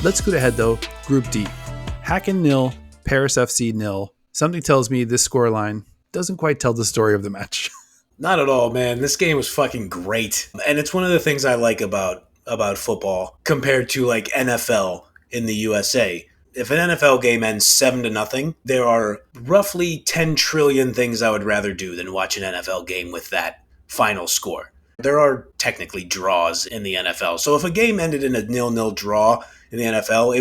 Let's scoot ahead though. Group D. Hacken 0, Paris FC 0. Something tells me this scoreline doesn't quite tell the story of the match. Not at all, man. This game was fucking great. And it's one of the things I like about football compared to like NFL in the USA. If an NFL game ends 7-0, there are roughly 10 trillion things I would rather do than watch an NFL game with that final score. There are technically draws in the NFL. So if a game ended in a 0-0 draw in the NFL,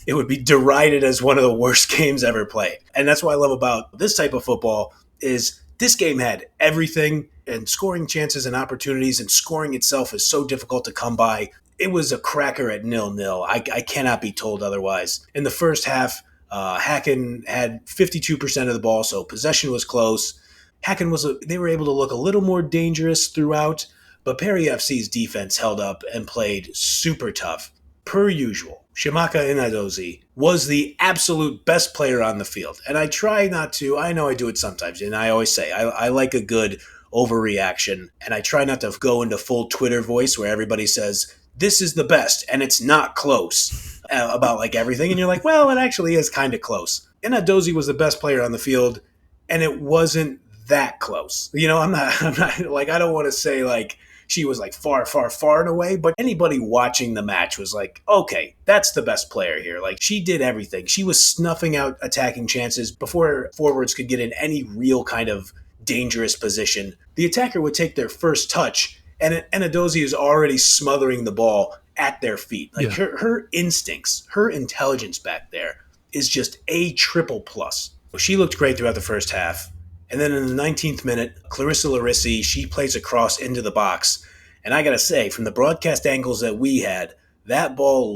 it would be derided as one of the worst games ever played. And that's what I love about this type of football is this game had everything and scoring chances and opportunities, and scoring itself is so difficult to come by. It was a cracker at 0-0. I cannot be told otherwise. In the first half, Hacken had 52% of the ball, so possession was close. Hacken they were able to look a little more dangerous throughout, but Paris FC's defense held up and played super tough. Per usual, Shimaka Inadozi was the absolute best player on the field. And I try not to, I know I do it sometimes, and I always say, I like a good overreaction, and I try not to go into full Twitter voice where everybody says, this is the best, and it's not close about like everything. And you're like, well, it actually is kind of close. Inadozi was the best player on the field, and it wasn't that close. You know, I'm not like, I don't want to say like she was like far, far, far and away, but anybody watching the match was like, okay, that's the best player here. Like she did everything. She was snuffing out attacking chances before forwards could get in any real kind of dangerous position. The attacker would take their first touch, and Inadozi is already smothering the ball at their feet. Like her instincts, her intelligence back there is just a triple plus. She looked great throughout the first half. And then in the 19th minute, Clarissa Larissi, she plays a cross into the box. And I got to say, from the broadcast angles that we had, that ball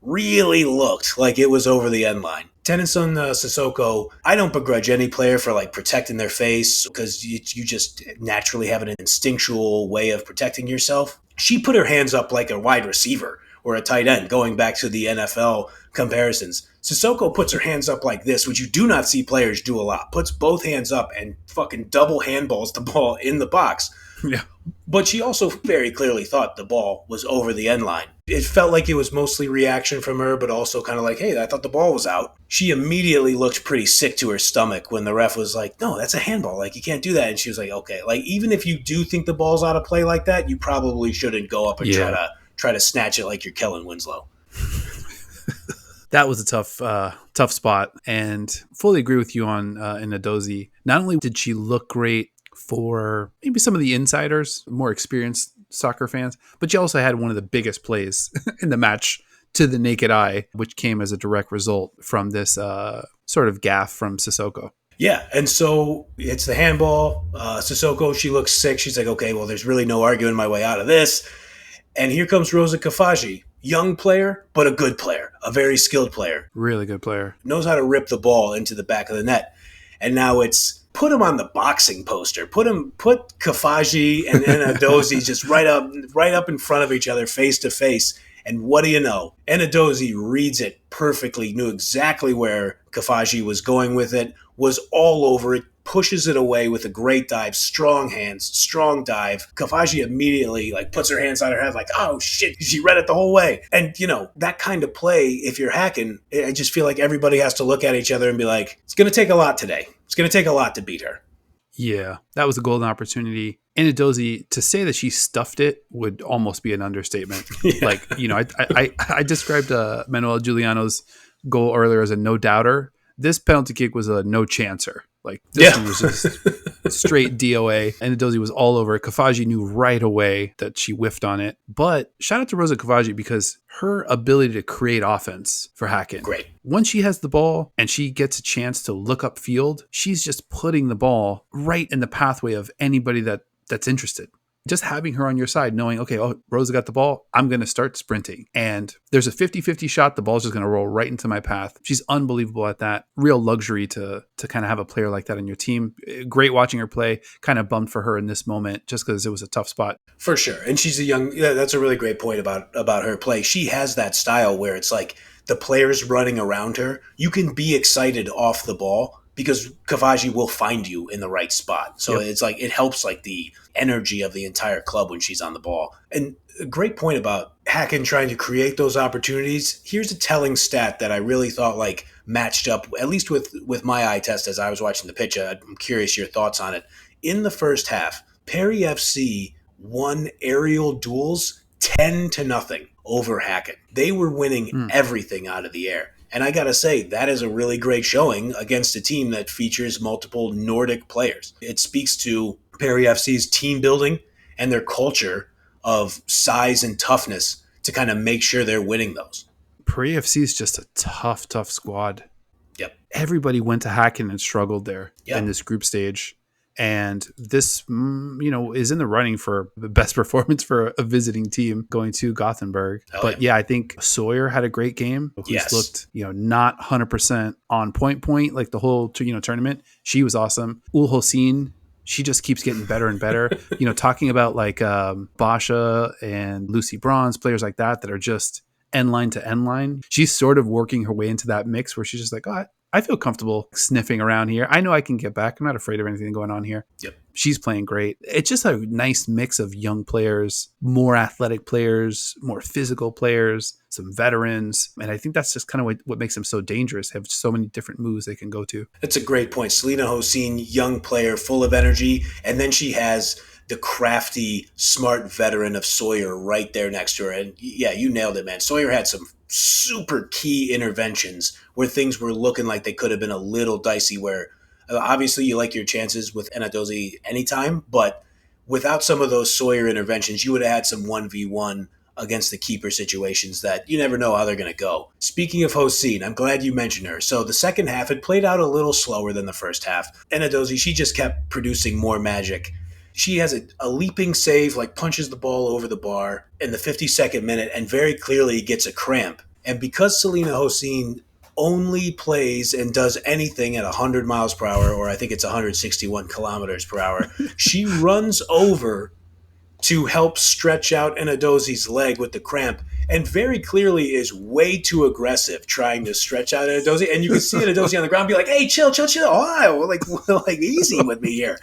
really looked like it was over the end line. Tennyson Sissoko, I don't begrudge any player for like protecting their face because you just naturally have an instinctual way of protecting yourself. She put her hands up like a wide receiver or a tight end, going back to the NFL comparisons. Sissoko puts her hands up like this, which you do not see players do a lot. Puts both hands up and fucking double handballs the ball in the box. Yeah. But she also very clearly thought the ball was over the end line. It felt like it was mostly reaction from her, but also kind of like, hey, I thought the ball was out. She immediately looked pretty sick to her stomach when the ref was like, no, that's a handball. Like, you can't do that. And she was like, okay. Like, even if you do think the ball's out of play like that, you probably shouldn't go up and try to snatch it like you're Kellen Winslow. That was a tough spot, and fully agree with you on Inadozi. Not only did she look great for maybe some of the insiders, more experienced soccer fans, but she also had one of the biggest plays in the match to the naked eye, which came as a direct result from this sort of gaffe from Sissoko. Yeah, and so it's the handball. Sissoko, she looks sick. She's like, okay, well, there's really no arguing my way out of this. And here comes Rosa Kafaji. Young player, but a good player. A very skilled player. Really good player. Knows how to rip the ball into the back of the net. And now it's put him on the boxing poster. Put Kafaji and Inadozi just right up in front of each other, face to face. And what do you know? Inadozi reads it perfectly, knew exactly where Kafaji was going with it, was all over it, pushes it away with a great dive, strong hands, strong dive. Kafaji immediately puts her hands on her head like, oh shit, she read it the whole way. And that kind of play, if you're Hacking, I just feel like everybody has to look at each other and be like, it's going to take a lot today. It's going to take a lot to beat her. Yeah, that was a golden opportunity. Inadozi, to say that she stuffed it would almost be an understatement. Yeah. I described Manuel Giuliano's goal earlier as a no doubter. This penalty kick was a no chancer. This one was just straight DOA. And Inadozi was all over it. Kafaji knew right away that she whiffed on it. But shout out to Rosa Kafaji because her ability to create offense for Hacken. Great. Once she has the ball and she gets a chance to look up field, she's just putting the ball right in the pathway of anybody that's interested. Just having her on your side, knowing, okay, Rosa got the ball, I'm going to start sprinting. And there's a 50-50 shot. The ball's just going to roll right into my path. She's unbelievable at that. Real luxury to kind of have a player like that on your team. Great watching her play. Kind of bummed for her in this moment just because it was a tough spot. For sure. And she's that's a really great point about her play. She has that style where it's like the players running around her. You can be excited off the ball because Kafaji will find you in the right spot. So It's like it helps the energy of the entire club when she's on the ball. And a great point about Hacken trying to create those opportunities. Here's a telling stat that I really thought like matched up, at least with my eye test as I was watching the pitch. I'm curious your thoughts on it. In the first half, Perry FC won aerial duels 10-0 over Hacken. They were winning everything out of the air. And I got to say, that is a really great showing against a team that features multiple Nordic players. It speaks to Perry FC's team building and their culture of size and toughness to kind of make sure they're winning those. Paris FC is just a tough squad. Yep. Everybody went to Hacken and struggled there in this group stage. And this, is in the running for the best performance for a visiting team going to Gothenburg. But I think Sawyer had a great game. Who's looked, not 100% on point like the whole, tournament. She was awesome. Ulhosin, she just keeps getting better and better. Talking about like Basha and Lucy Bronze, players like that are just end line to end line. She's sort of working her way into that mix where she's just like, oh, I feel comfortable sniffing around here. I know I can get back. I'm not afraid of anything going on here. Yep. She's playing great. It's just a nice mix of young players, more athletic players, more physical players, some veterans. And I think that's just kind of what makes them so dangerous. They have so many different moves they can go to. That's a great point. Selena Hosin, young player, full of energy. And then she has the crafty, smart veteran of Sawyer right there next to her. And yeah, you nailed it, man. Sawyer had some super key interventions where things were looking like they could have been a little dicey, where obviously you like your chances with Enadozi anytime, but without some of those Sawyer interventions, you would have had some 1v1 against the keeper situations that you never know how they're going to go. Speaking of Hosin, I'm glad you mentioned her. So the second half, it played out a little slower than the first half. Enadozi, she just kept producing more magic. She has a leaping save, like punches the ball over the bar in the 52nd minute and very clearly gets a cramp. And because Selena Hosin only plays and does anything at 100 miles per hour, or I think it's 161 kilometers per hour, she runs over to help stretch out Enadozi's leg with the cramp, and very clearly is way too aggressive trying to stretch out Enadozi. And you can see Enadozi on the ground be like, hey, chill. Oh, like easy with me here.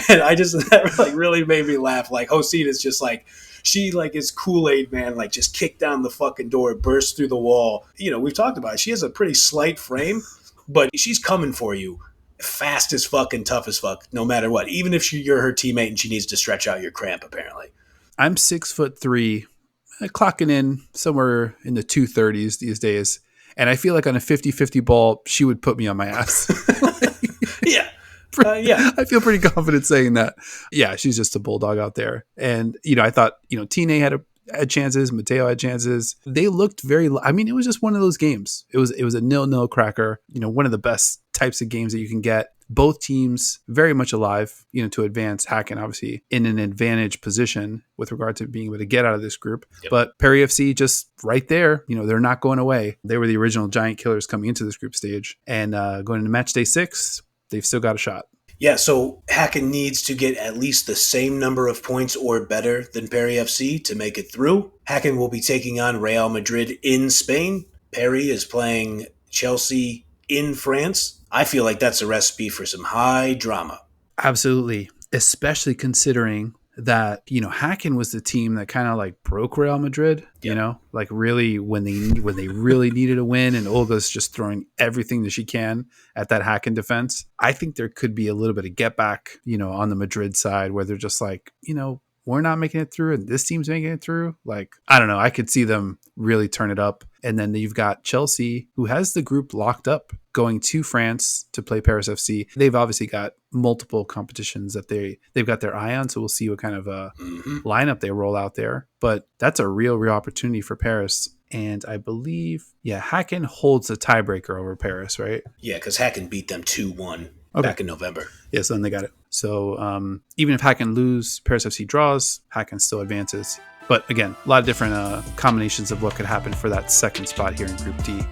And that like really made me laugh. Like Hosin is just like, she like is Kool-Aid man, like just kicked down the fucking door, burst through the wall. We've talked about it. She has a pretty slight frame, but she's coming for you. Fast as fuck and tough as fuck, no matter what. Even if you're her teammate and she needs to stretch out your cramp, apparently. I'm 6'3", clocking in somewhere in the 230s these days. And I feel like on a 50-50 ball, she would put me on my ass. Yeah. I feel pretty confident saying that. Yeah, she's just a bulldog out there. And, I thought, Tine had chances, Mateo had chances. They looked it was just one of those games. It was a 0-0 cracker, one of the best types of games that you can get. Both teams very much alive, to advance. Hacken obviously in an advantage position with regard to being able to get out of this group. Yep. But Perry FC just right there, they're not going away. They were the original giant killers coming into this group stage. And going into Matchday 6, they've still got a shot. Yeah, so Hacken needs to get at least the same number of points or better than Perry FC to make it through. Hacken will be taking on Real Madrid in Spain. Perry is playing Chelsea in France. I feel like that's a recipe for some high drama. Absolutely, especially considering that, Hacken was the team that kind of like broke Real Madrid, Yep. Like really when they really needed a win, and Olga's just throwing everything that she can at that Hacken defense. I think there could be a little bit of get back, on the Madrid side where they're just like, we're not making it through and this team's making it through. Like, I don't know. I could see them really turn it up. And then you've got Chelsea, who has the group locked up, going to France to play Paris FC. They've obviously got multiple competitions that they've got their eye on. So we'll see what kind of a lineup they roll out there. But that's a real opportunity for Paris. And I believe, Hacken holds a tiebreaker over Paris, right? Yeah, because Hacken beat them 2-1 back in November. Yes, then they got it. So even if Hacken lose, Paris FC draws, Hacken still advances. But again, a lot of different combinations of what could happen for that second spot here in Group D.